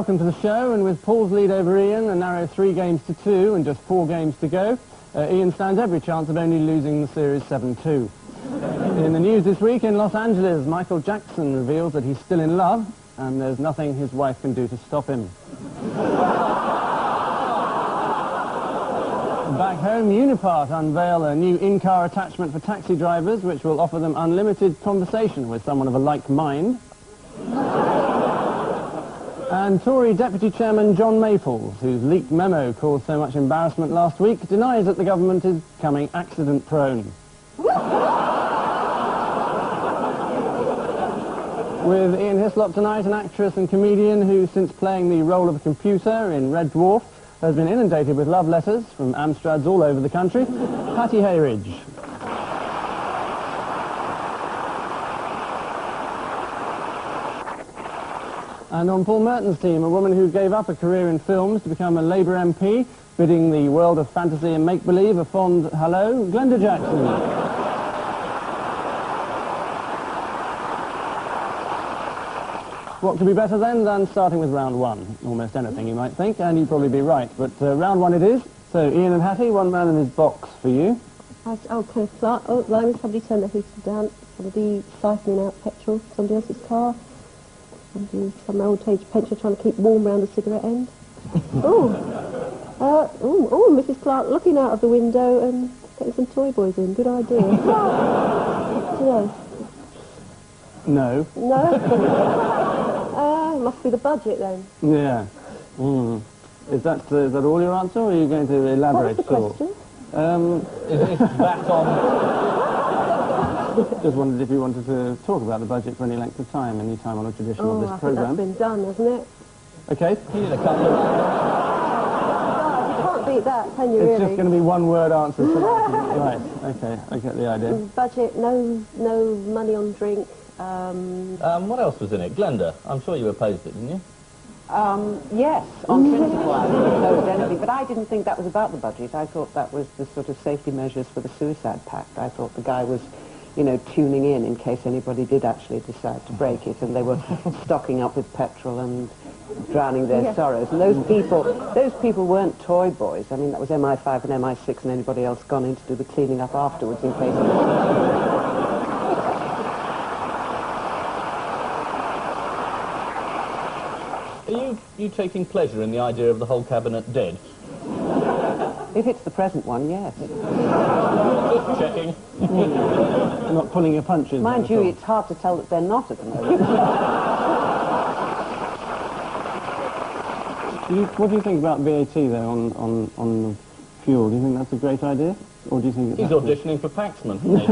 welcome to the show, and with Paul's lead over Ian, a narrow 3 games to 2 and just 4 games to go, Ian stands every chance of only losing the series 7-2. In the news this week, in Los Angeles, Michael Jackson reveals that he's still in love, and there's nothing his wife can do to stop him. Back home, Unipart unveil a new in-car attachment for taxi drivers, which will offer them unlimited conversation with someone of a like mind. And Tory Deputy Chairman John Maples, whose leaked memo caused so much embarrassment last week, denies that the government is becoming accident-prone. With Ian Hislop tonight, an actress and comedian who, since playing the role of a computer in Red Dwarf, has been inundated with love letters from Amstrads all over the country, Hattie Hayridge. And on Paul Merton's team, a woman who gave up a career in films to become a Labour MP, bidding the world of fantasy and make-believe a fond hello, Glenda Jackson. What could be better then than starting with round 1? Almost anything, you might think, and you'd probably be right. But round 1 it is. So Ian and Hattie, one man in his box for you. Okay, flat. Oh, blimey, somebody turned the heater down. Somebody siphoning out petrol, somebody else's car. Some old-age pensioner trying to keep warm around the cigarette end. Oh, Mrs. Clark looking out of the window and getting some toy boys in. Good idea. No. No. No? Must be the budget then. Yeah. Is that all your answer, or are you going to elaborate at all? Question? Is that on... Just wondered if you wanted to talk about the budget for any length of time, any time on a tradition of this I think programme. that's been done, hasn't it? Okay. You did a couple of... You can't beat that, can you, It's really? just going to be one-word answers. Right, okay, I get the idea. Budget, no money on drink. what else was in it? Glenda, I'm sure you opposed it, didn't you? Yes, on principle I opposed anything, but I didn't think that was about the budget. I thought that was the sort of safety measures for the suicide pact. I thought the guy was, you know, tuning in case anybody did actually decide to break it, and they were stocking up with petrol and drowning their sorrows. And those people weren't toy boys. I mean, that was MI5 and MI6 and anybody else gone in to do the cleaning up afterwards in case... Are you taking pleasure in the idea of the whole cabinet dead? If it's the present one, yes. Just checking. Not pulling your punches. Mind you, it's hard to tell that they're not at the moment. What do you think about VAT, though, on fuel? Do you think that's a great idea? Or do you think... He's auditioning for Paxman, isn't he?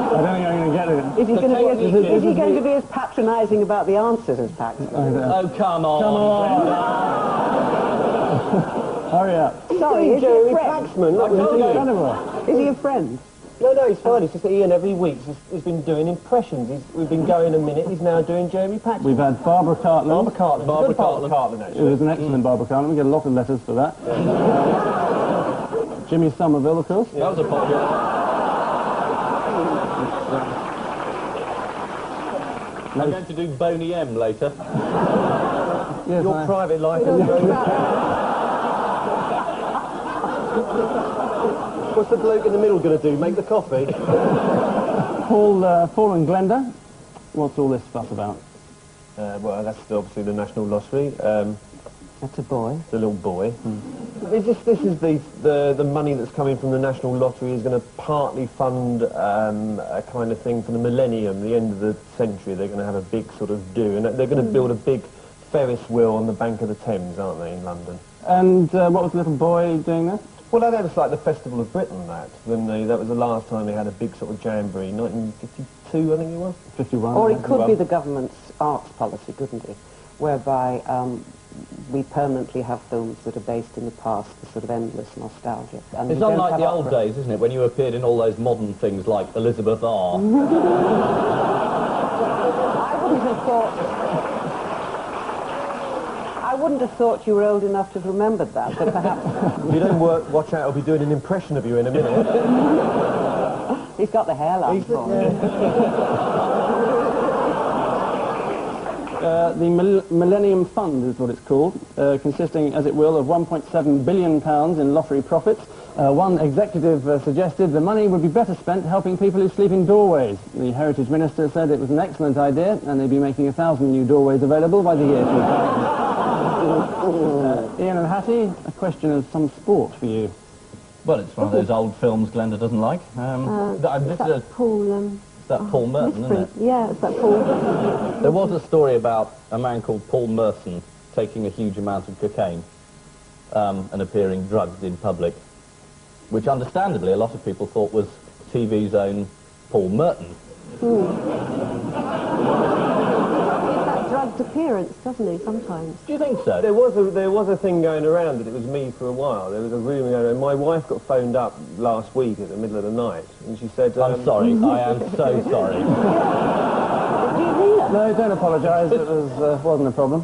I don't think I'm going to get it. Is he going to be as patronising about the answers as Paxman? Oh, come on. Come on. Hurry up. Sorry, is he a friend? Paxman, look, Incredible. Is he a friend? No, he's fine. It's just that Ian every week has been doing impressions. We've been going a minute. He's now doing Jeremy Paxman. We've had Barbara Cartland. Barbara Cartland, It actually. was an excellent Barbara Cartland. We get a lot of letters for that. Jimmy Somerville, of course. That was a popular... I'm going to do Boney M later. Yes, Your private life is What's the bloke in the middle going to do? Make the coffee? Paul and Glenda, what's all this fuss about? Well, that's obviously the National Lottery. That's a boy. The little boy. This is the money that's coming from the National Lottery is going to partly fund a kind of thing for the millennium, the end of the century. They're going to have a big sort of do, and they're going to build a big Ferris wheel on the bank of the Thames, aren't they, in London? And what was the little boy doing there? Well, that was like the Festival of Britain, that was the last time they had a big sort of jamboree, 1952, I think it was. 51. Or it could be the government's arts policy, couldn't it? Whereby we permanently have films that are based in the past, the sort of endless nostalgia. And It's unlike the old days, isn't it, when you appeared in all those modern things like Elizabeth R. I wouldn't have thought you were old enough to have remembered that, but perhaps... If you don't watch out, I'll be doing an impression of you in a minute. He's got the hairline for it. The Millennium Fund is what it's called, consisting, as it will, of £1.7 billion in lottery profits. One executive suggested the money would be better spent helping people who sleep in doorways. The Heritage Minister said it was an excellent idea and they'd be making 1,000 new doorways available by the year 2000. Ian and Hattie, a question of some sport for you. Well, it's one of those old films Glenda doesn't like. That Paul Merton, isn't it? Yeah, it's that Paul. There was a story about a man called Paul Merton taking a huge amount of cocaine and appearing drugged in public, which understandably a lot of people thought was TV's own Paul Merton. That drugged appearance, doesn't he, sometimes? Do you think so? There was a thing going around that it was me for a while. There was a rumour going around. My wife got phoned up last week at the middle of the night, and she said... I'm sorry. I am so sorry. No, don't apologise. It wasn't a problem.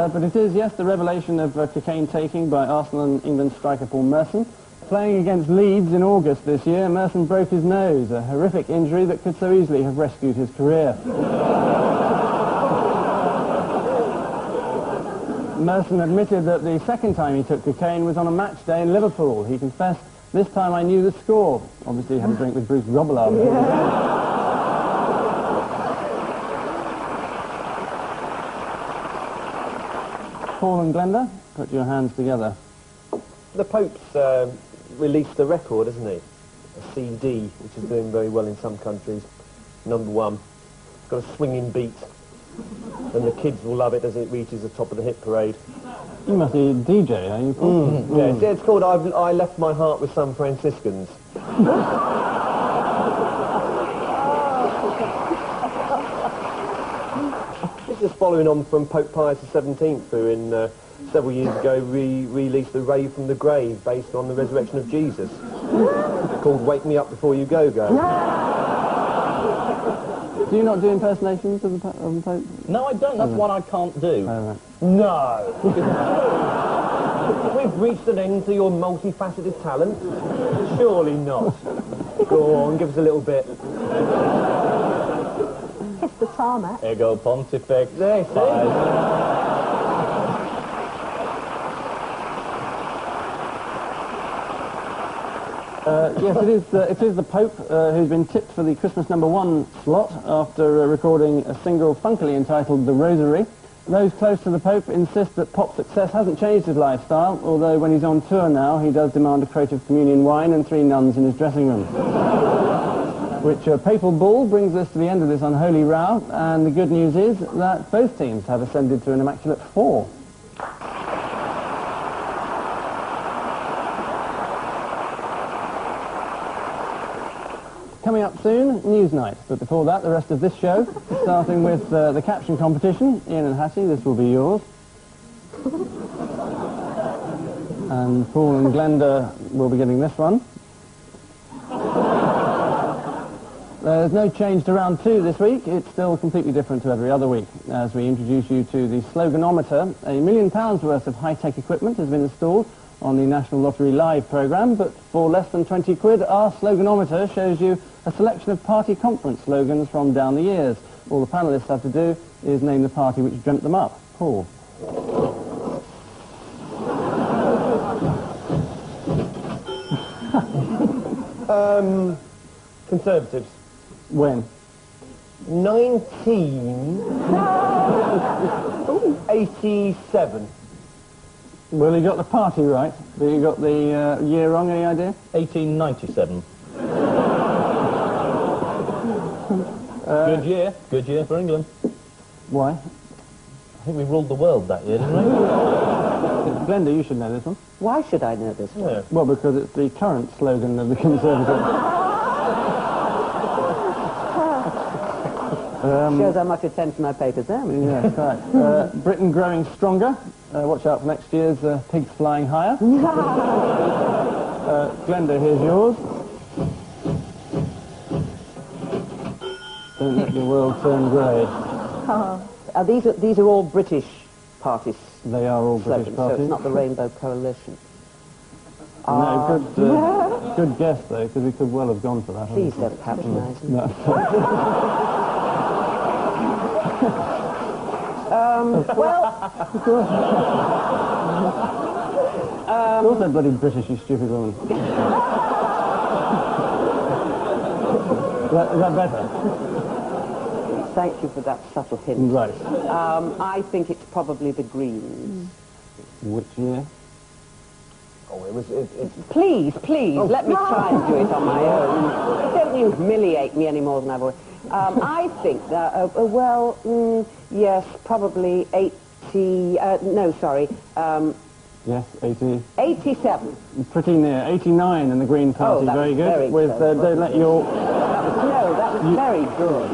But it is, yes, the revelation of cocaine taking by Arsenal and England striker Paul Merson. Playing against Leeds in August this year, Merson broke his nose, a horrific injury that could so easily have rescued his career. Merson admitted that the second time he took cocaine was on a match day in Liverpool. He confessed, "This time I knew the score." Obviously he had a drink with Bruce Grobbelaar. Yeah. Paul and Glenda, put your hands together. The Pope's released a record, hasn't he? A CD, which is doing very well in some countries. #1. It's got a swinging beat. And the kids will love it as it reaches the top of the hit parade. You must be a DJ, are you, Paul? Yeah, it's called I Left My Heart with Some Franciscans. Just following on from Pope Pius XVII, who in several years ago released the Ray from the Grave based on the resurrection of Jesus, called Wake Me Up Before You Go Go. Do you not do impersonations of the Pope? No, I don't. That's one I can't do. Oh, right. No! We've reached an end to your multifaceted talent? Surely not. Go on, give us a little bit. Kiss the tarmac. Ego Pontifex. There, see? Yes, it is the Pope who's been tipped for the Christmas #1 slot after recording a single funkily entitled The Rosary. Those close to the Pope insist that pop success hasn't changed his lifestyle, although when he's on tour now he does demand a crate of communion wine and 3 nuns in his dressing room. Which papal bull brings us to the end of this unholy row, and the good news is that both teams have ascended to an immaculate 4. Coming up soon, News Night, but before that, the rest of this show, starting with the caption competition. Ian and Hattie, this will be yours. And Paul and Glenda will be getting this one. There's no change to round 2 this week. It's still completely different to every other week. As we introduce you to the sloganometer, £1 million worth of high-tech equipment has been installed on the National Lottery Live programme, but for less than 20 quid, our sloganometer shows you a selection of party conference slogans from down the years. All the panellists have to do is name the party which dreamt them up. Paul. Conservatives. When? 1987. Well, you got the party right, but you got the year wrong. Any idea? 1897. Good year. Good year for England. Why? I think we ruled the world that year, didn't we? Glenda, you should know this one. Why should I know this one? Yeah. Well, because it's the current slogan of the Conservative. Shows how much attention I pay to them. Yeah, quite. Britain growing stronger. Watch out for next year's pigs flying higher. Glenda, here's yours. Don't let the world turn grey. These are all British party's They are all British slogan, so parties. it's not the Rainbow Coalition. No, good guess though, because we could well have gone for that. Please don't patronise me. No. Well, Of course they're bloody British, you stupid woman. Is that better? thank you for that subtle hint. Right. I think it's probably the Greens. Which year? Oh, it was... Please, let me try and do it on my own. Don't you humiliate me any more than I've already... I think that, yes, probably 80... no, sorry. Yes, 80. 87. Pretty near. 89 in the Green Party. that Very was good. very With close. don't let your... That was very good.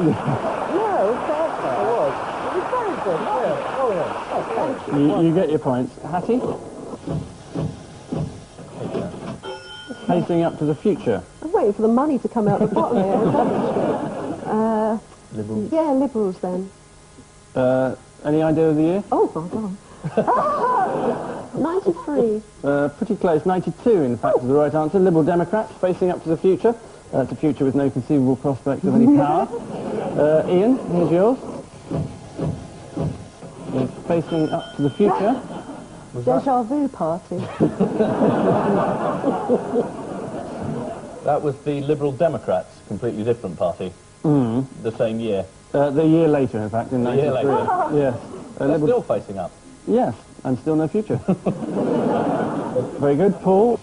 No, fair. It was very good, yeah. Oh, yeah. Oh, thank you. You get your points. Hattie? Pacing up to the future. I'm waiting for the money to come out the bottom here. Liberals. Yeah, Liberals then. Any idea of the year? Oh, my God. 93. Pretty close. 92, in fact, is the right answer. Liberal Democrats facing up to the future. It's a future with no conceivable prospect of any power. Ian, here's yours. Facing up to the future. Deja vu party. That was the Liberal Democrats, completely different party. The same year. The year later, in fact, in The year 93. later. Yes. They're still facing up. Yes, and still no future. Very good. Paul?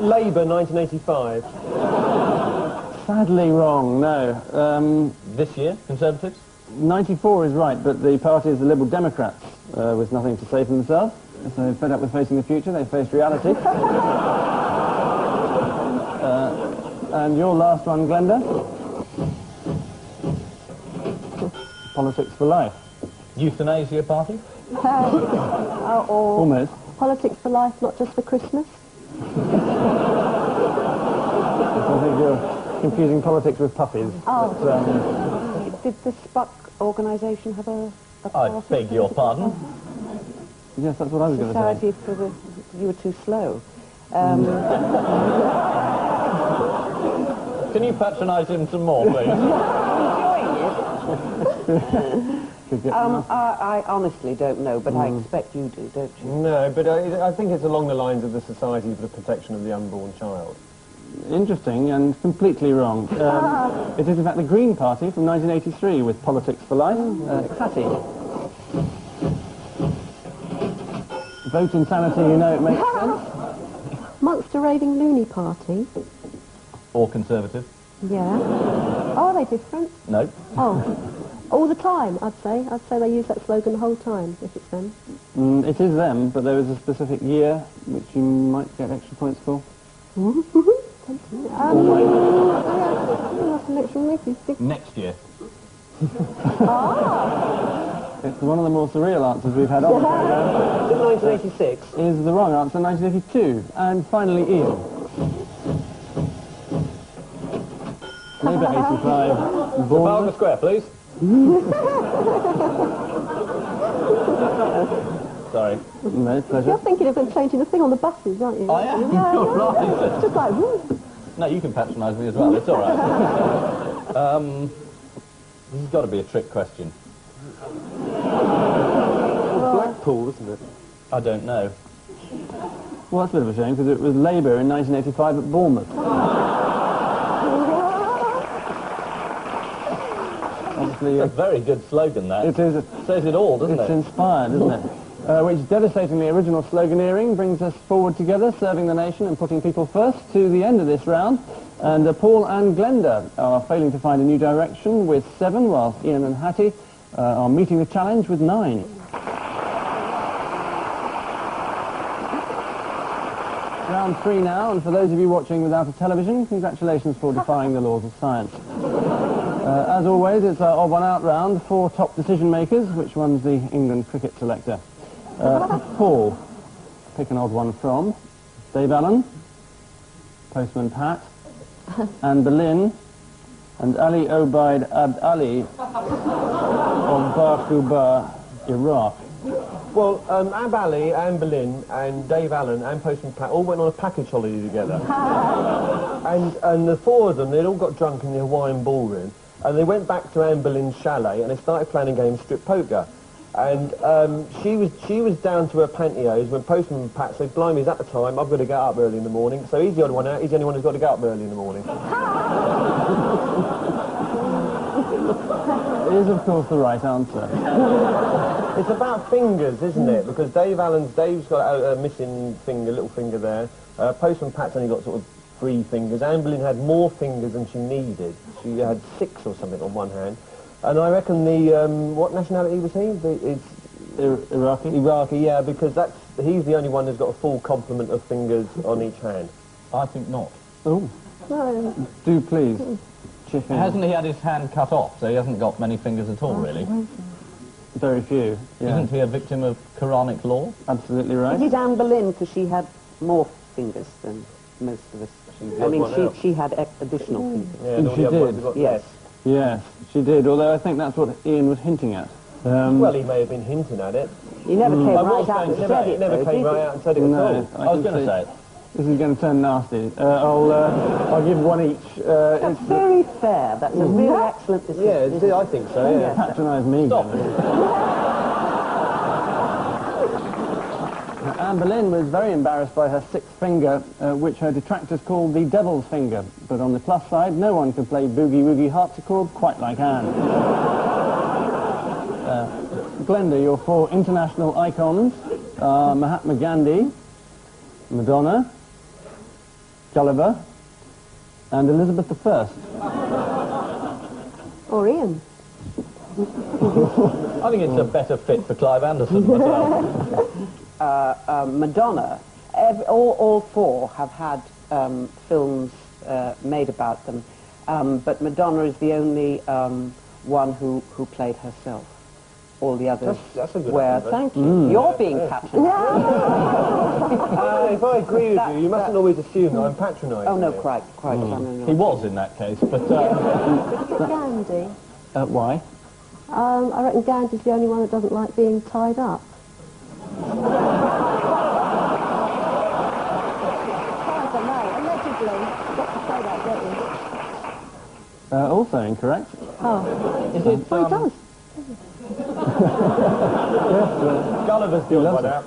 Labour, 1985. Sadly wrong, no. This year, Conservatives? 94 is right, but the party is the Liberal Democrats, with nothing to say for themselves. So fed up with facing the future, they face reality. And your last one, Glenda? Politics for life. Euthanasia party? Or Almost. Politics for life, not just for Christmas. I think you're confusing politics with puppies. Oh. But, Did the Spuck organisation have a I party? beg your pardon. yes, that's what I was going to say. Society for the... You were too slow. Can you patronise him some more, please? Could get I honestly don't know, but I expect you do, don't you? No, but I think it's along the lines of the Society for the Protection of the Unborn Child. interesting and completely wrong. It is in fact the Green Party from 1983 with Politics for Life. Hattie. Vote insanity, you know it makes sense. Monster raving loony party. Or Conservative? Yeah. Are they different? No. Oh. All the time, I'd say. I'd say they use that slogan the whole time, if it's them. It is them, but there is a specific year which you might get extra points for. Next year. It's one of the more surreal answers we've had on the programme. 1986. Is the wrong answer, 1982. And finally, Ian. Labour 85. Trafalgar Square, please. Sorry. No, pleasure. You're thinking of them changing the thing on the buses, aren't you? I am. Yeah, You're yeah. right. It's just like, woo. No, you can patronise me as well. It's all right. This has got to be a trick question. Blackpool, isn't it? I don't know. Well, that's a bit of a shame, because it was Labour in 1985 at Bournemouth. Obviously, It's a very good slogan, that. it is. Says it all, doesn't It's it? inspired, isn't it? Which devastatingly original sloganeering brings us forward together, serving the nation and putting people first to the end of this round. And Paul and Glenda are failing to find a new direction with 7, whilst Ian and Hattie are meeting the challenge with 9. Round 3 now, and for those of you watching without a television, congratulations for defying the laws of science. As always, it's our odd one out round, 4 top decision makers. Which one's the England cricket selector? Paul, pick an odd one from. Dave Allen, Postman Pat, Anne Boleyn, and Ali Obaid Abd Ali of Baquba, Iraq. Well, Ab Ali, Anne Boleyn, and Dave Allen, and Postman Pat all went on a package holiday together. and the four of them, they'd all got drunk in the Hawaiian ballroom, and they went back to Anne Boleyn's chalet, and they started playing a game of strip poker. And she was down to her pantyhose when Postman Pat said, "Blimey, is that the time? I've got to get up early in the morning." So he's the odd one out. He's the only one who's got to get up early in the morning. It is, of course, the right answer. It's about fingers, isn't it? Because Dave's got a missing finger, little finger there. Postman Pat's only got sort of 3 fingers. Anne Boleyn had more fingers than she needed. She had 6 or something on one hand. And I reckon what nationality was he? Iraqi? Iraqi, yeah, because he's the only one who's got a full complement of fingers on each hand. I think not. Oh, No. do please. Chip in. Hasn't he had his hand cut off, so he hasn't got many fingers at all, really? Very few. Yeah. Isn't he a victim of Quranic law? Absolutely Is right. it Anne Boleyn because she had more fingers than most of us? I mean, she had additional fingers. Yeah, and all the She other ones did. have got Yes. less. Yes, she did, although I think that's what Ian was hinting at. Well, he may have been hinting at it. You never came I was right out going and to said say, it. He never though, came did right he? out and said it at No, all. I was can going to see. say it. This is going to turn nasty. I'll give one each. That's very fair. That's a really excellent decision. Yeah, see, I think so, yeah. Patronise me. Stop. Anne Boleyn was very embarrassed by her 6th finger, which her detractors called the devil's finger. But on the plus side, no one could play boogie-woogie harpsichord quite like Anne. Glenda, your 4 international icons are Mahatma Gandhi, Madonna, Gulliver, and Elizabeth I. Or Ian. I think it's a better fit for Clive Anderson myself. Madonna, all 4 have had films made about them, but Madonna is the only one who played herself. All the others That's a good were. answer. Thank you. You're being patronising. If I agree with you, you mustn't always assume that I'm patronising. Oh no, you. quite. No. He was in that case, but Gandhi. Why? I reckon Gandhi's the only one that doesn't like being tied up. I don't know, allegedly. You've got to say that, don't you? Also incorrect. Oh. is it Well, he does. Gulliver's the odd one out.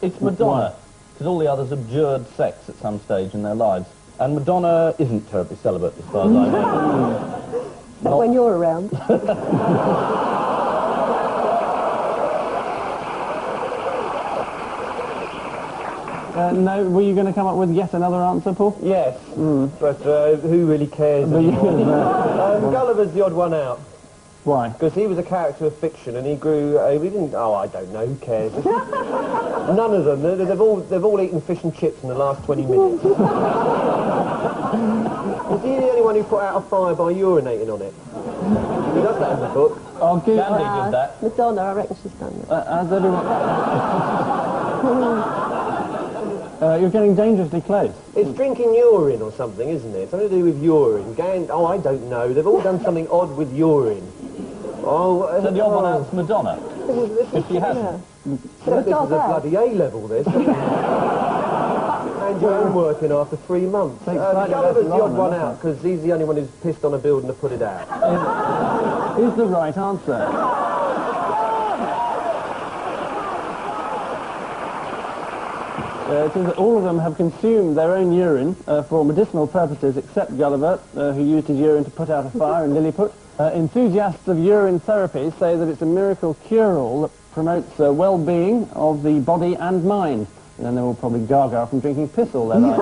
it's Madonna, because all the others abjured sex at some stage in their lives. And Madonna isn't terribly celibate, as far as I know. But when you're around. No, were you going to come up with yet another answer, Paul? Yes, but who really cares anymore? Gulliver's the odd one out. Why? Because he was a character of fiction, and he grew. He didn't. Oh, I don't know. Who cares? None of them. They've all eaten fish and chips in the last 20 minutes. Is he the only one who put out a fire by urinating on it? He does that in the book. I'll give. Gandhi did that. Madonna, I reckon she's done that. As everyone. You're getting dangerously close. It's drinking urine or something, isn't it? Something to do with urine. Oh, I don't know. They've all done something odd with urine. Oh, So the odd one out's Madonna, if she hasn't. This is a bloody A-level, this. And your homework in after 3 months. Gulliver's the odd one out, because he's the only one who's pissed on a building to put it out. Is the right answer. It says that all of them have consumed their own urine for medicinal purposes, except Gulliver, who used his urine to put out a fire in Lilliput. Enthusiasts of urine therapy say that it's a miracle cure-all that promotes well-being of the body and mind. And then they will probably gaga from drinking piss all their life.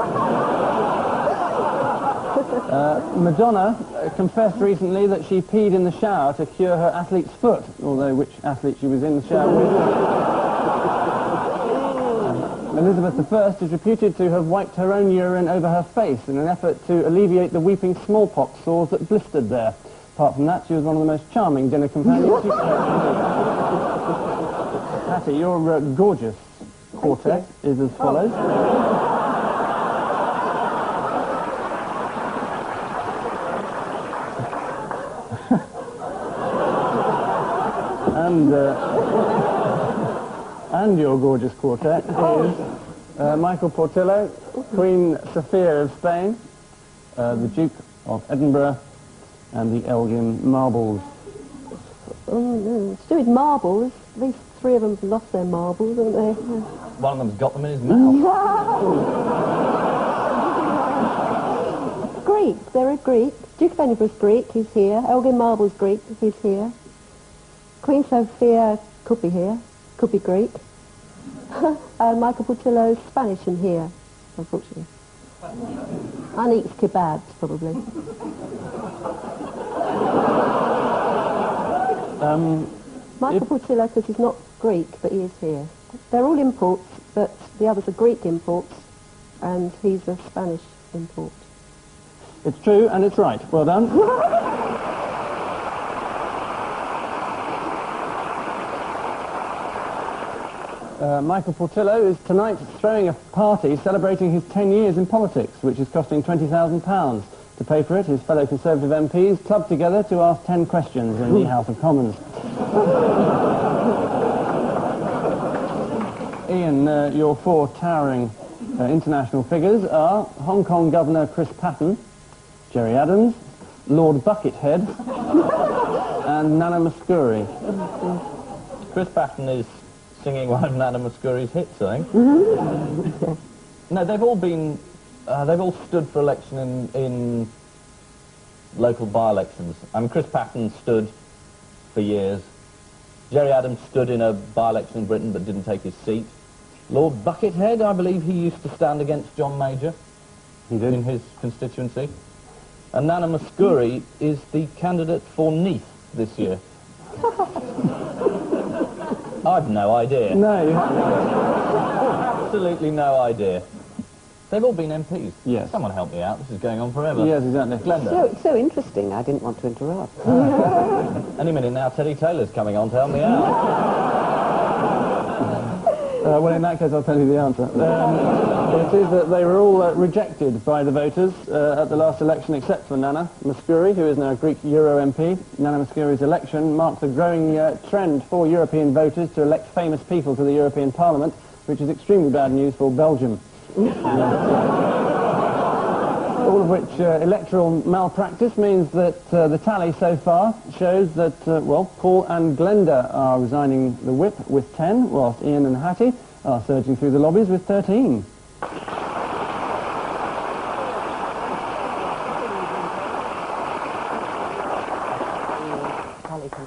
Madonna confessed recently that she peed in the shower to cure her athlete's foot, although which athlete she was in the shower with. Elizabeth I is reputed to have wiped her own urine over her face in an effort to alleviate the weeping smallpox sores that blistered there. Apart from that, she was one of the most charming dinner companions you could Hattie, your gorgeous quartet is as follows. and your gorgeous quartet is Michael Portillo, Queen Sophia of Spain, the Duke of Edinburgh, and the Elgin Marbles. Oh, no. It's to do with marbles. These three of them have lost their marbles, haven't they? One of them's got them in his mouth. Greek. They're a Greek. Duke of Edinburgh's Greek. He's here. Elgin Marble's Greek. He's here. Queen Sophia could be here. Could be Greek. Michael Portillo's Spanish and here, unfortunately. And eats kebabs, probably. Michael Portillo, because he's not Greek, but he is here. They're all imports, but the others are Greek imports, and he's a Spanish import. It's true, and it's right. Well done. Michael Portillo is tonight throwing a party celebrating his 10 years in politics, which is costing £20,000. To pay for it, his fellow Conservative MPs clubbed together to ask 10 questions in the House of Commons. Ian, your four towering international figures are Hong Kong Governor Chris Patten, Gerry Adams, Lord Buckethead, and Nana Mouskouri. Chris Patten is singing one of Nana Mouskouri's hits, I think. No, they've all been... they've all stood for election in local by-elections. Chris Patten stood for years. Gerry Adams stood in a by-election in Britain but didn't take his seat. Lord Buckethead, I believe he used to stand against John Major. He did. In his constituency. And Nana Mouskouri is the candidate for Neath this year. I've no idea. No, you haven't. Absolutely no idea. They've all been MPs. Yes. Someone help me out. This is going on forever. Yes, exactly. Glenda. So interesting. I didn't want to interrupt. Any minute now, Teddy Taylor's coming on to help me out. Well, in that case, I'll tell you the answer. It is that they were all rejected by the voters at the last election, except for Nana Mouskouri, who is now a Greek Euro MP. Nana Mouskouri's election marks a growing trend for European voters to elect famous people to the European Parliament, which is extremely bad news for Belgium. All of which electoral malpractice means that the tally so far shows that, well, Paul and Glenda are resigning the whip with 10, whilst Ian and Hattie are surging through the lobbies with 13.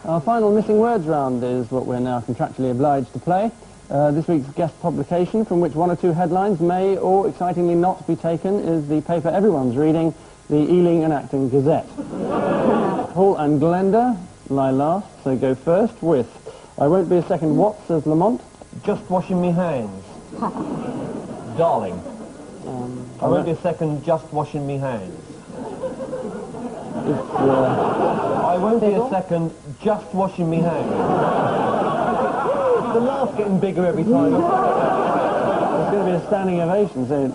Our final missing words round is what we're now contractually obliged to play. This week's guest publication, from which one or two headlines may, or excitingly not, be taken, is the paper everyone's reading, the Ealing and Acton Gazette. Paul and Glenda lie last, so go first with I won't be a second what, says Lamont. Just washing me hands. Darling. I won't be a second just washing me hands. I won't be a second just washing me hands. The laugh's getting bigger every time. There's going to be a standing ovation soon.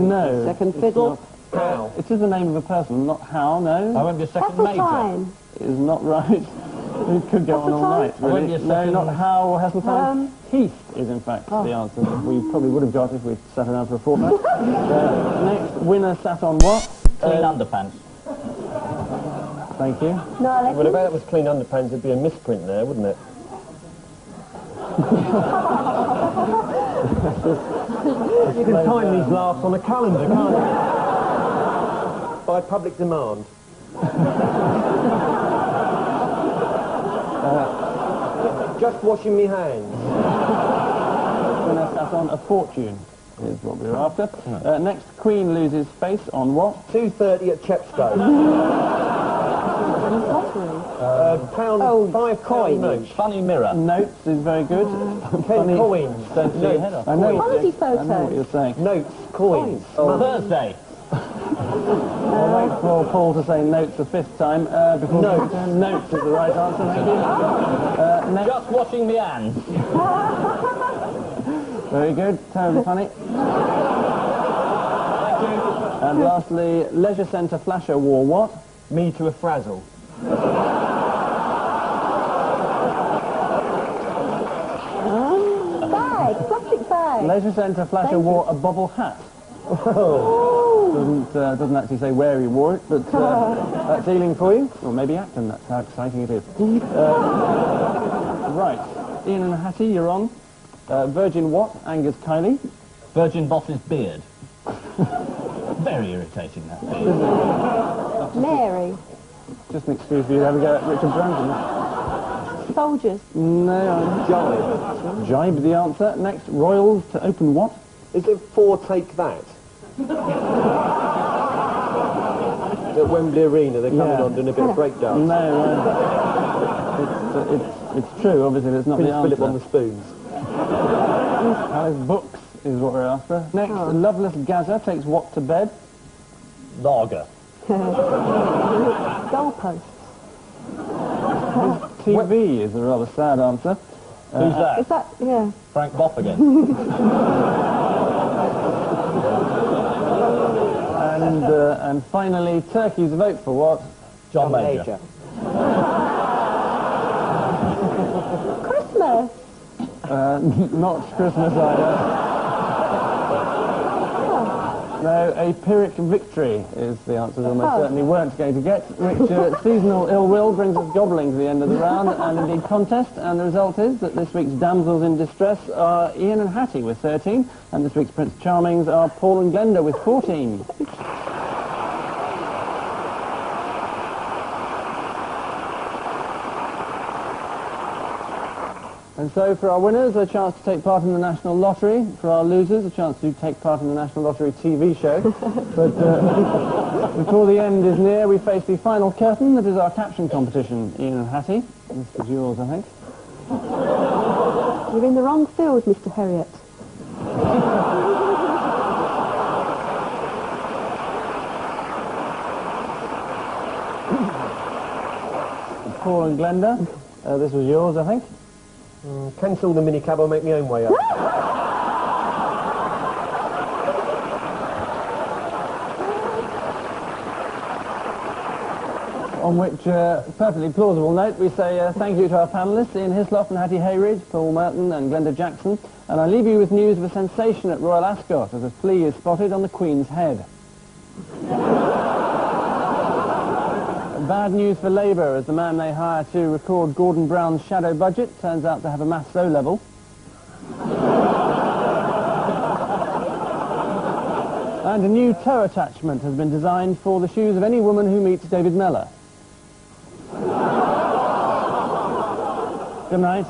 No. Second fiddle. How? It is the name of a person, not how, no. I won't be a second major. Hasseltine. It is not right. It could go on all night, I won't really. be a No, second- not how or Hasseltine. Heath is, in fact, the answer that we probably would have got if we'd sat around for a fortnight. Next, winner sat on what? Clean underpants. Thank you. No, Well, if Alex. that was clean underpants, it'd be a misprint there, wouldn't it? You can time these laughs on a calendar, can't you? By public demand. Just washing me hands. Winner sat on a fortune, is what we were after. Next, Queen loses face on what? 2:30 at Chepstow. Pound, Oh, £5 coin. notes. Funny mirror. Notes is very good. 10 coins. Don't see your head off. I know, Holiday I know what photos. you're saying. Notes, coins. Thursday. I'll wait for Paul to say notes a fifth time before Notes. Notes is the right answer, thank you. Next, Just washing me hands. very good, terribly funny. And lastly, Leisure Centre flasher wore what? Me to a frazzle. Plastic bag. Leisure Centre flasher wore a bobble hat. Doesn't actually say where he wore it, but that's Ealing for you. Or maybe Acton, that's how exciting it is. Right, Ian and Hattie, you're on. Virgin what? Angus Kiley. Virgin Boss's beard. Very irritating, that beard. Mary. Just an excuse for you to have a go at Richard Branson. Soldiers. No, Jive. Jibe the answer. Next, Royals to open what? Is it for Take That? At Wembley Arena, they're coming on doing a bit of breakdance. No, it's true, obviously, but it's not Prince the answer. Philip on the spoons. Alice Books is what we're after. Next, Loveless Gaza takes what to bed? Lager. Goalposts. TV is a rather sad answer. Who's that? Is that, yeah. Frank Boff again. And finally, Turkey's vote for what? John Major. Christmas. Not Christmas either. No, a Pyrrhic victory is the answer we almost certainly weren't going to get, which seasonal ill will brings us gobbling to the end of the round and indeed contest, and the result is that this week's damsels in distress are Ian and Hattie with 13, and this week's Prince Charmings are Paul and Glenda with 14. And so for our winners, a chance to take part in the National Lottery. For our losers, a chance to take part in the National Lottery TV show. But before the end is near, we face the final curtain that is our caption competition. Ian and Hattie, this is yours, I think. You're in the wrong field, Mr. Herriot. Paul and Glenda, this was yours, I think. Cancel the minicab, I'll make my own way up. On which, perfectly plausible note, we say thank you to our panellists, Ian Hislop and Hattie Hayridge, Paul Merton and Glenda Jackson. And I leave you with news of a sensation at Royal Ascot as a flea is spotted on the Queen's head. Bad news for Labour, as the man they hire to record Gordon Brown's shadow budget turns out to have a maths O-level. And a new toe attachment has been designed for the shoes of any woman who meets David Mellor. Good night.